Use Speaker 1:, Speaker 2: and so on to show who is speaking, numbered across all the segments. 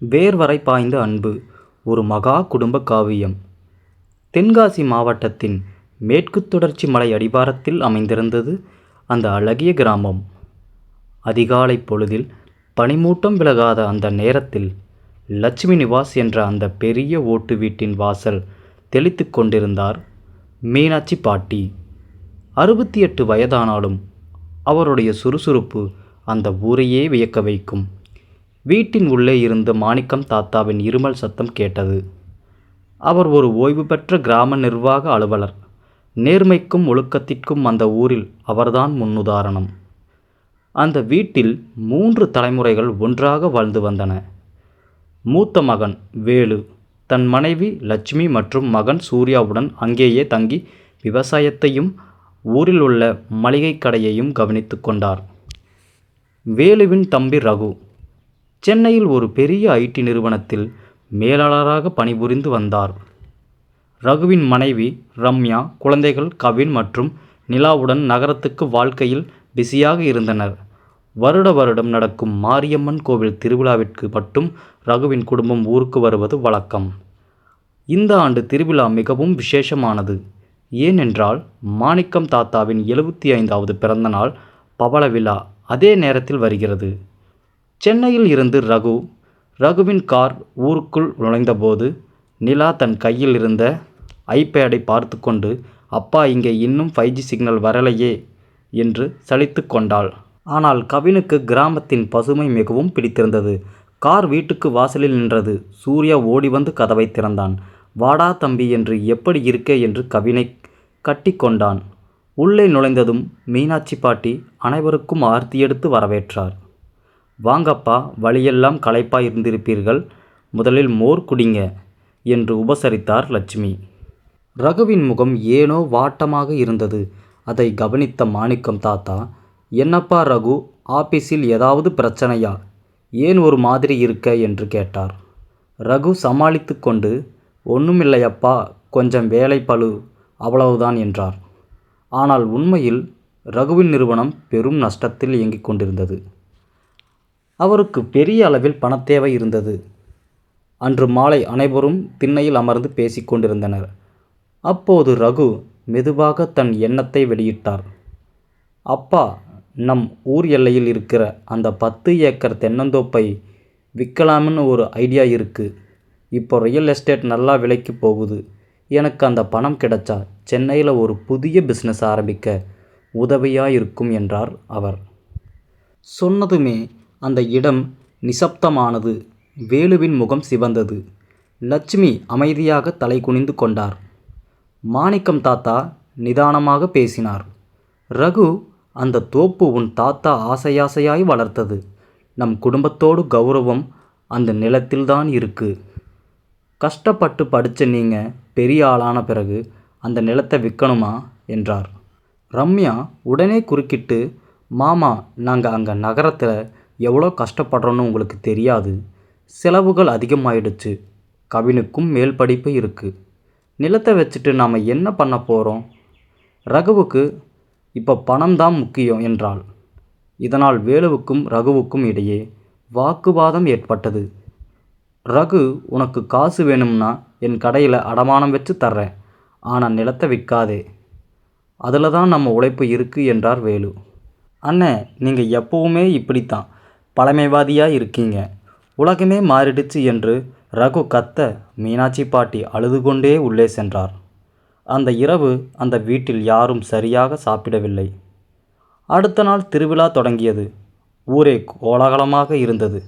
Speaker 1: வேர்வரை பாய்ந்த அன்பு ஒரு மகா குடும்ப காவியம். தென்காசி மாவட்டத்தின் மேற்குத் தொடர்ச்சி மலை அடிவாரத்தில் அமைந்திருந்தது அந்த அழகிய கிராமம். அதிகாலை பொழுதில் பனிமூட்டம் விலகாத அந்த நேரத்தில் லட்சுமி நிவாஸ் என்ற அந்த பெரிய ஓட்டு வீட்டின் வாசல் தெளித்து கொண்டிருந்தார் மீனாட்சி பாட்டி. 68 வயதானாலும் அவருடைய சுறுசுறுப்பு அந்த ஊரையே வியக்க வைக்கும். வீட்டின் உள்ளே இருந்த மாணிக்கம் தாத்தாவின் இருமல் சத்தம் கேட்டது. அவர் ஒரு ஓய்வு பெற்ற கிராம நிர்வாக அலுவலர். நேர்மைக்கும் ஒழுக்கத்திற்கும் அந்த ஊரில் அவர்தான் முன்னுதாரணம். அந்த வீட்டில் 3 தலைமுறைகள் ஒன்றாக வாழ்ந்து வந்தன. மூத்த மகன் வேலு தன் மனைவி லட்சுமி மற்றும் மகன் சூர்யாவுடன் அங்கேயே தங்கி விவசாயத்தையும் ஊரில் உள்ள மளிகை கடையையும் கவனித்து கொண்டார். வேலுவின் தம்பி ரகு சென்னையில் ஒரு பெரிய ஐடி நிறுவனத்தில் மேலாளராக பணிபுரிந்து வந்தார். ரகுவின் மனைவி ரம்யா, குழந்தைகள் கவின் மற்றும் நிலாவுடன் நகரத்துக்கு வாழ்க்கையில் பிஸியாக இருந்தனர். வருடம் நடக்கும் மாரியம்மன் கோவில் திருவிழாவிற்கு மட்டும் ரகுவின் குடும்பம் ஊருக்கு வருவது வழக்கம். இந்த ஆண்டு திருவிழா மிகவும் விசேஷமானது. ஏனென்றால் மாணிக்கம் தாத்தாவின் 75வது பிறந்த நாள் பவள விழா அதே நேரத்தில் வருகிறது. சென்னையில் இருந்து ரகுவின் கார் ஊருக்குள் நுழைந்தபோது நிலா தன் கையில் இருந்த ஐபேடை பார்த்து கொண்டு, அப்பா, இங்கே இன்னும் 5G சிக்னல் வரலையே என்று சலித்து கொண்டாள். ஆனால் கவினுக்கு கிராமத்தின் பசுமை மிகவும் பிடித்திருந்தது. கார் வீட்டுக்கு வாசலில் நின்றது. சூர்யா ஓடி வந்து கதவை திறந்தான். வாடா தம்பி என்று, எப்படி இருக்கே என்று கவினை கட்டி கொண்டான். உள்ளே நுழைந்ததும் மீனாட்சி பாட்டி அனைவருக்கும் ஆர்த்தி எடுத்து வரவேற்றார். வாங்கப்பா, வழியெல்லாம் களைப்பாய் இருந்திருப்பீர்கள், முதலில் மோர் குடிங்க என்று உபசரித்தார் லட்சுமி. ரகுவின் முகம் ஏனோ வாட்டமாக இருந்தது. அதை கவனித்த மாணிக்கம் தாத்தா, என்னப்பா ரகு, ஆபீஸில் ஏதாவது பிரச்சனையா, ஏன் ஒரு மாதிரி இருக்க என்று கேட்டார். ரகு சமாளித்து கொண்டு, ஒன்றுமில்லையப்பா, கொஞ்சம் வேலை பளு, அவ்வளவுதான் என்றார். ஆனால் உண்மையில் ரகுவின் நிறுவனம் பெரும் நஷ்டத்தில் இயங்கிக் கொண்டிருந்தது. அவருக்கு பெரிய அளவில் பணத்தேவை இருந்தது. அன்று மாலை அனைவரும் திண்ணையில் அமர்ந்து பேசிக்கொண்டிருந்தனர். அப்போது ரகு மெதுவாக தன் எண்ணத்தை வெளியிட்டார். அப்பா, நம் ஊர் எல்லையில் இருக்கிற அந்த 10 ஏக்கர் தென்னந்தோப்பை விற்கலாம்னு ஒரு ஐடியா இருக்குது. இப்போ ரியல் எஸ்டேட் நல்லா விலைக்கு போகுது. எனக்கு அந்த பணம் கிடைச்சா சென்னையில் ஒரு புதிய பிஸ்னஸ் ஆரம்பிக்க உதவியாக இருக்கும் என்றார் அவர். சொன்னதுமே அந்த இடம் நிசப்தமானது. வேலுவின் முகம் சிவந்தது. லட்சுமி அமைதியாக தலை குனிந்து கொண்டார். மாணிக்கம் தாத்தா நிதானமாக பேசினார். ரகு, அந்த தோப்பு உன் தாத்தா ஆசையாசையாய் வளர்த்தது. நம் குடும்பத்தோடு கௌரவம் அந்த நிலத்தில்தான் இருக்கு. கஷ்டப்பட்டு படித்த நீங்கள் பெரிய ஆளான பிறகு அந்த நிலத்தை விற்கணுமா என்றார். ரம்யா உடனே குறுக்கிட்டு, மாமா, நாங்கள் அங்கே நகரத்தில் எவ்வளோ கஷ்டப்படுறோன்னு உங்களுக்கு தெரியாது. செலவுகள் அதிகமாயிடுச்சு. கவினுக்கும் மேல் படிப்பு இருக்குது. நிலத்தை வச்சுட்டு நாம் என்ன பண்ண போகிறோம்? ரகுவுக்கு இப்போ பணம் தான் முக்கியம் என்றாள். இதனால் வேலுவுக்கும் ரகுவுக்கும் இடையே வாக்குவாதம் ஏற்பட்டது. ரகு, உனக்கு காசு வேணும்னா என் கடையில் அடமானம் வச்சு தர்றேன், ஆனால் நிலத்தை விற்காதே, அதில் தான் நம்ம உழைப்பு இருக்குது என்றார் வேலு. அண்ணே, நீங்கள் எப்பவுமே இப்படித்தான் பழமைவாதியாக இருக்கீங்க, உலகமே மாறிடுச்சு என்று ரகு கத்த மீனாட்சி பாட்டி அழுது கொண்டே உள்ளே சென்றார். அந்த இரவு அந்த வீட்டில் யாரும் சரியாக சாப்பிடவில்லை. அடுத்த நாள் திருவிழா தொடங்கியது. ஊரே கோலாகலமாக இருந்தது.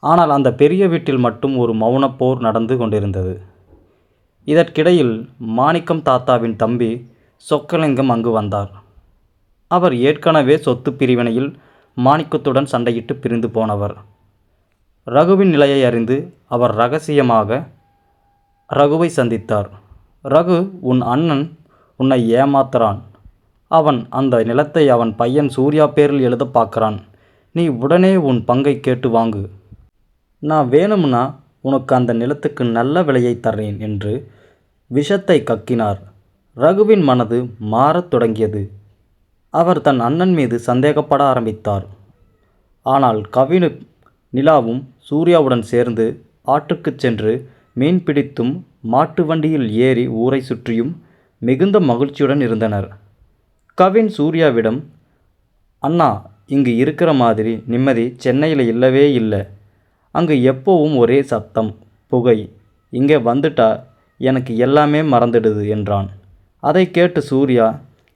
Speaker 1: ஆனால் அந்த பெரிய வீட்டில் மட்டும் ஒரு மௌனப்போர் நடந்து கொண்டிருந்தது. இதற்கிடையில் மாணிக்கம் தாத்தாவின் தம்பி சொக்கலிங்கம் அங்கு வந்தார். அவர் ஏற்கனவே சொத்து பிரிவினையில் மாணிக்கத்துடன் சண்டையிட்டு பிரிந்து போனவர். ரகுவின் நிலையை அறிந்து அவர் ரகசியமாக ரகுவை சந்தித்தார். ரகு, உன் அண்ணன் உன்னை ஏமாத்துறான். அவன் அந்த நிலத்தை அவன் பையன் சூர்யா பேரில் எழுத பார்க்குறான். நீ உடனே உன் பங்கை கேட்டு வாங்கு. நான் வேணும்னா உனக்கு அந்த நிலத்துக்கு நல்ல விலையை தர்றேன் என்று விஷத்தை கக்கினார். ரகுவின் மனது மாறத் தொடங்கியது. அவர் தன் அண்ணன் மீது சந்தேகப்பட ஆரம்பித்தார். ஆனால் கவினும் நிலாவும் சூர்யாவுடன் சேர்ந்து ஆற்றுக்குச் சென்று மீன் பிடித்தும் மாட்டு வண்டியில் ஏறி ஊரை சுற்றியும் மிகுந்த மகிழ்ச்சியுடன் இருந்தனர். கவின் சூர்யாவிடம், அண்ணா, இங்கு இருக்கிற மாதிரி நிம்மதி சென்னையில் இல்லவே இல்லை. அங்கு எப்போவும் ஒரே சத்தம், புகை. இங்கே வந்துட்டா எனக்கு எல்லாமே மறந்துடுது என்றான். அதை கேட்டு சூர்யா,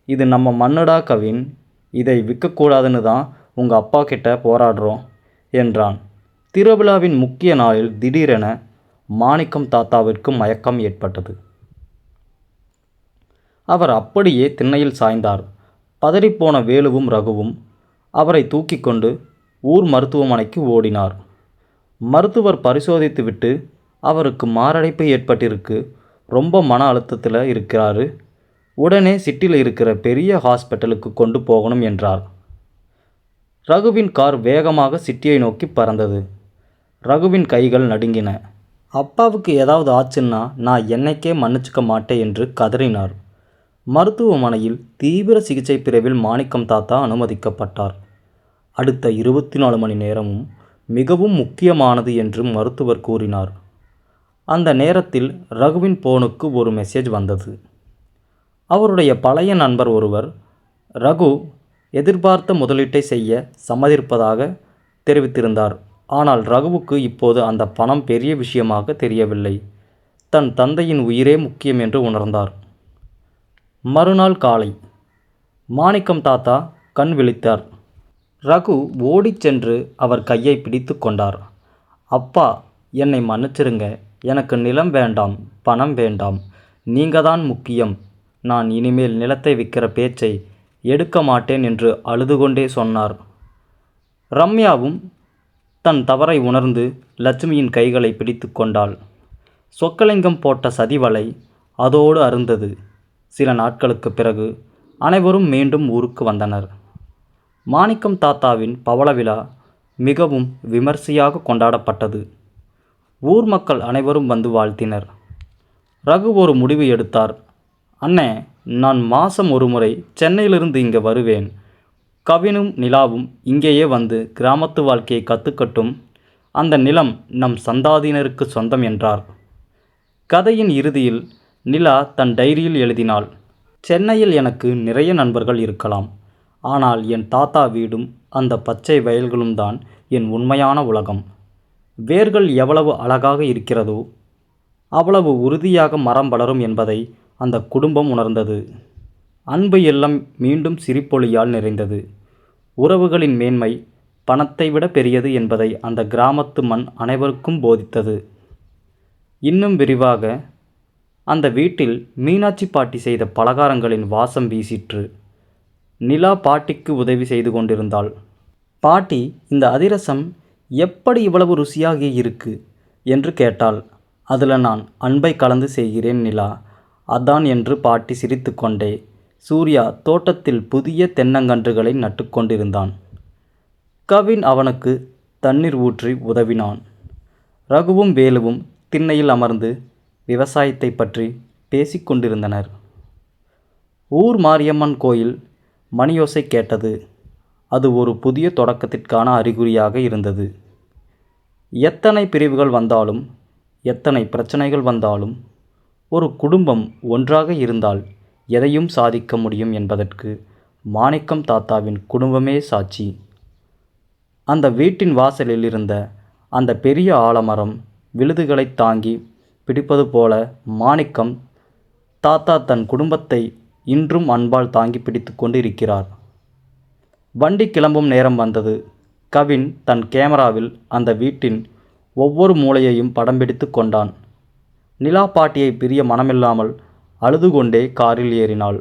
Speaker 1: இது நம்ம மண்ணுடா கவின், இதை விற்கக்கூடாதுன்னு தான் உங்கள் அப்பா கிட்ட போராடுறோம் என்றான். திருவிழாவின் முக்கிய நாளில் திடீரென மாணிக்கம் தாத்தாவிற்கு மயக்கம் ஏற்பட்டது. அவர் அப்படியே திண்ணையில் சாய்ந்தார். பதறிப்போன வேலுவும் ரகுவும் அவரை தூக்கி கொண்டு ஊர் மருத்துவமனைக்கு ஓடினார். மருத்துவர் பரிசோதித்துவிட்டு, அவருக்கு மாரடைப்பு ஏற்பட்டிருக்கு, ரொம்ப மன அழுத்தத்தில் இருக்கிறாரு, உடனே சிட்டியில் இருக்கிற பெரிய ஹாஸ்பிட்டலுக்கு கொண்டு போகணும் என்றார். ரகுவின் கார் வேகமாக சிட்டியை நோக்கி பறந்தது. ரகுவின் கைகள் நடுங்கின. அப்பாவுக்கு ஏதாவது ஆச்சுன்னா நான் என்னைக்கே மன்னிச்சுக்க மாட்டேன் என்று கதறினார். மருத்துவமனையில் தீவிர சிகிச்சை பிரிவில் மாணிக்கம் தாத்தா அனுமதிக்கப்பட்டார். அடுத்த 24 மணி நேரமும் மிகவும் முக்கியமானது என்று மருத்துவர் கூறினார். அந்த நேரத்தில் ரகுவின் போனுக்கு ஒரு மெசேஜ் வந்தது. அவருடைய பழைய நண்பர் ஒருவர் ரகு எதிர்பார்த்த முதலீட்டை செய்ய சம்மதிப்பதாக தெரிவித்திருந்தார். ஆனால் ரகுவுக்கு இப்போது அந்த பணம் பெரிய விஷயமாக தெரியவில்லை. தன் தந்தையின் உயிரே முக்கியம் என்று உணர்ந்தார். மறுநாள் காலை மாணிக்கம் தாத்தா கண் விழித்தார். ரகு ஓடிச் சென்று அவர் கையை பிடித்து கொண்டார். அப்பா, என்னை மன்னிச்சிருங்க, எனக்கு நிலம் வேண்டாம், பணம் வேண்டாம், நீங்கள் தான் முக்கியம். நான் இனிமேல் நிலத்தை விற்கிற பேச்சை எடுக்க மாட்டேன் என்று அழுது கொண்டே சொன்னார். ரம்யாவும் தன் தவறை உணர்ந்து லட்சுமியின் கைகளை பிடித்து கொண்டாள். சொக்கலிங்கம் போட்ட சதிவலை அதோடு அருந்தது. சில நாட்களுக்கு பிறகு அனைவரும் மீண்டும் ஊருக்கு வந்தனர். மாணிக்கம் தாத்தாவின் பவள விழா மிகவும் விமர்சையாக கொண்டாடப்பட்டது. ஊர் மக்கள் அனைவரும் வந்து வாழ்த்தினர். ரகு ஒரு முடிவு எடுத்தார். அண்ணே, நான் மாதம் ஒரு முறை சென்னையிலிருந்து இங்கே வருவேன். கவினும் நிலாவும் இங்கேயே வந்து கிராமத்து வாழ்க்கையை கற்றுக்கட்டும். அந்த நிலம் நம் சந்தாதியினருக்கு சொந்தம் என்றார். கதையின் இறுதியில் நிலா தன் டைரியில் எழுதினாள், சென்னையில் எனக்கு நிறைய நண்பர்கள் இருக்கலாம், ஆனால் என் தாத்தா வீடும் அந்த பச்சை வயல்களும் தான் என் உண்மையான உலகம். வேர்கள் எவ்வளவு அழகாக இருக்கிறதோ அவ்வளவு உறுதியாக மரம் வளரும் என்பதை அந்த குடும்பம் உணர்ந்தது. அன்பு எல்லாம் மீண்டும் சிரிப்பொலியால் நிறைந்தது. உறவுகளின் மேன்மை பணத்தை விட பெரியது என்பதை அந்த கிராமத்து மண் அனைவருக்கும் போதித்தது. இன்னும் விரிவாக, அந்த வீட்டில் மீனாட்சி பாட்டி செய்த பலகாரங்களின் வாசம் வீசிற்று. நிலா பாட்டிக்கு உதவி செய்து கொண்டிருந்தாள். பாட்டி, இந்த அதிரசம் எப்படி இவ்வளவு ருசியாக இருக்கு என்று கேட்டாள். அதில் நான் அன்பை கலந்து செய்கிறேன் நிலா, அதான் என்று பாட்டி சிரித்து கொண்டே. சூர்யா தோட்டத்தில் புதிய தென்னங்கன்றுகளை நட்டுக்கொண்டிருந்தான். கவின் அவனுக்கு தண்ணீர் ஊற்றி உதவினான். ரகுவும் வேலுவும் திண்ணையில் அமர்ந்து விவசாயத்தை பற்றி பேசிக்கொண்டிருந்தனர். ஊர் மாரியம்மன் கோயில் மணியோசை கேட்டது. அது ஒரு புதிய தொடக்கத்திற்கான அறிகுறியாக இருந்தது. எத்தனை பிரிவுகள் வந்தாலும், எத்தனை பிரச்சனைகள் வந்தாலும், ஒரு குடும்பம் ஒன்றாக இருந்தால் எதையும் சாதிக்க முடியும் என்பதற்கு மாணிக்கம் தாத்தாவின் குடும்பமே சாட்சி. அந்த வீட்டின் வாசலில் இருந்த அந்த பெரிய ஆலமரம் விழுதுகளை தாங்கி பிடிப்பது போல மாணிக்கம் தாத்தா தன் குடும்பத்தை இன்றும் அன்பால் தாங்கி பிடித்து கொண்டு இருக்கிறார். வண்டி கிளம்பும் நேரம் வந்தது. கவின் தன் கேமராவில் அந்த வீட்டின் ஒவ்வொரு மூலையையும் படம் பிடித்து கொண்டான். நிலா பாட்டியை பிரிய மனமில்லாமல் அழுது கொண்டே காரில் ஏறினாள்.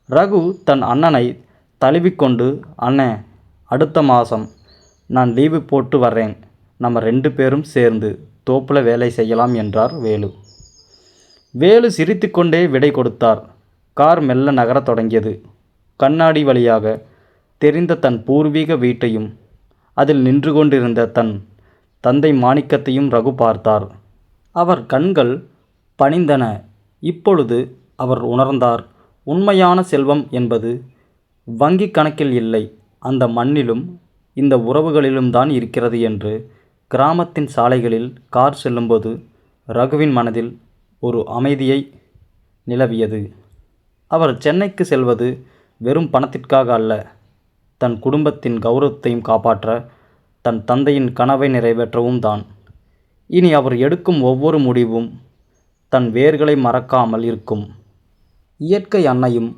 Speaker 1: ரகு தன் அண்ணனை தழுவிக்கொண்டு, அண்ணே, அடுத்த மாதம் நான் லீவு போட்டு வர்றேன், நம்ம 2 பேரும் சேர்ந்து தோப்பில் வேலை செய்யலாம் என்றார் வேலு. வேலு சிரித்து கொண்டே விடை கொடுத்தார். கார் மெல்ல நகரத் தொடங்கியது. கண்ணாடி வழியாக தெரிந்த தன் பூர்வீக வீட்டையும் அதில் நின்று கொண்டிருந்த தன் தந்தை மாணிக்கத்தையும் ரகு பார்த்தார். அவர் கண்கள் பணிந்தன. இப்பொழுது அவர் உணர்ந்தார், உண்மையான செல்வம் என்பது வங்கி கணக்கில் இல்லை, அந்த மண்ணிலும் இந்த உறவுகளிலும் தான் இருக்கிறது என்று கிராமத்தின் சாலைகளில் கார் செல்லும்போது ரகுவின் மனதில் ஒரு அமைதியை நிலவியது. அவர் சென்னைக்கு செல்வது வெறும் பணத்திற்காக அல்ல, தன் குடும்பத்தின் கௌரவத்தையும் காப்பாற்ற, தன் தந்தையின் கனவை நிறைவேற்றவும் தான். இனி அவர் எடுக்கும் ஒவ்வொரு முடிவும் தன் வேர்களை மறக்காமல் இருக்கும். இயற்கை அன்னையும்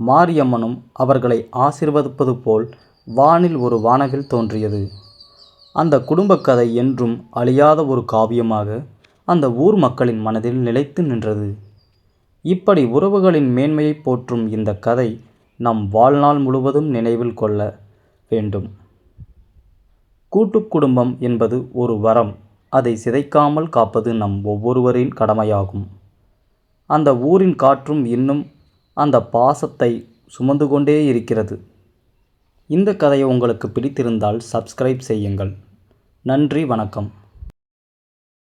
Speaker 1: மாரியம்மனும் அவர்களை ஆசீர்வதிப்பது போல் வானில் ஒரு வானவில் தோன்றியது. அந்த குடும்பக் கதை என்றும் அழியாத ஒரு காவியமாக அந்த ஊர் மக்களின் மனதில் நிலைத்து நின்றது. இப்படி உறவுகளின் மேன்மையை போற்றும் இந்த கதை நம் வாழ்நாள் முழுவதும் நினைவில் கொள்ள வேண்டும். கூட்டுக் குடும்பம் என்பது ஒரு வரம். அதை சிதைக்காமல் காப்பது நம் ஒவ்வொருவரின் கடமையாகும். அந்த ஊரின் காற்றும் இன்னும் அந்த பாசத்தை சுமந்து கொண்டே இருக்கிறது. இந்த கதையை உங்களுக்கு பிடித்திருந்தால் சப்ஸ்கிரைப் செய்யுங்கள். நன்றி, வணக்கம்.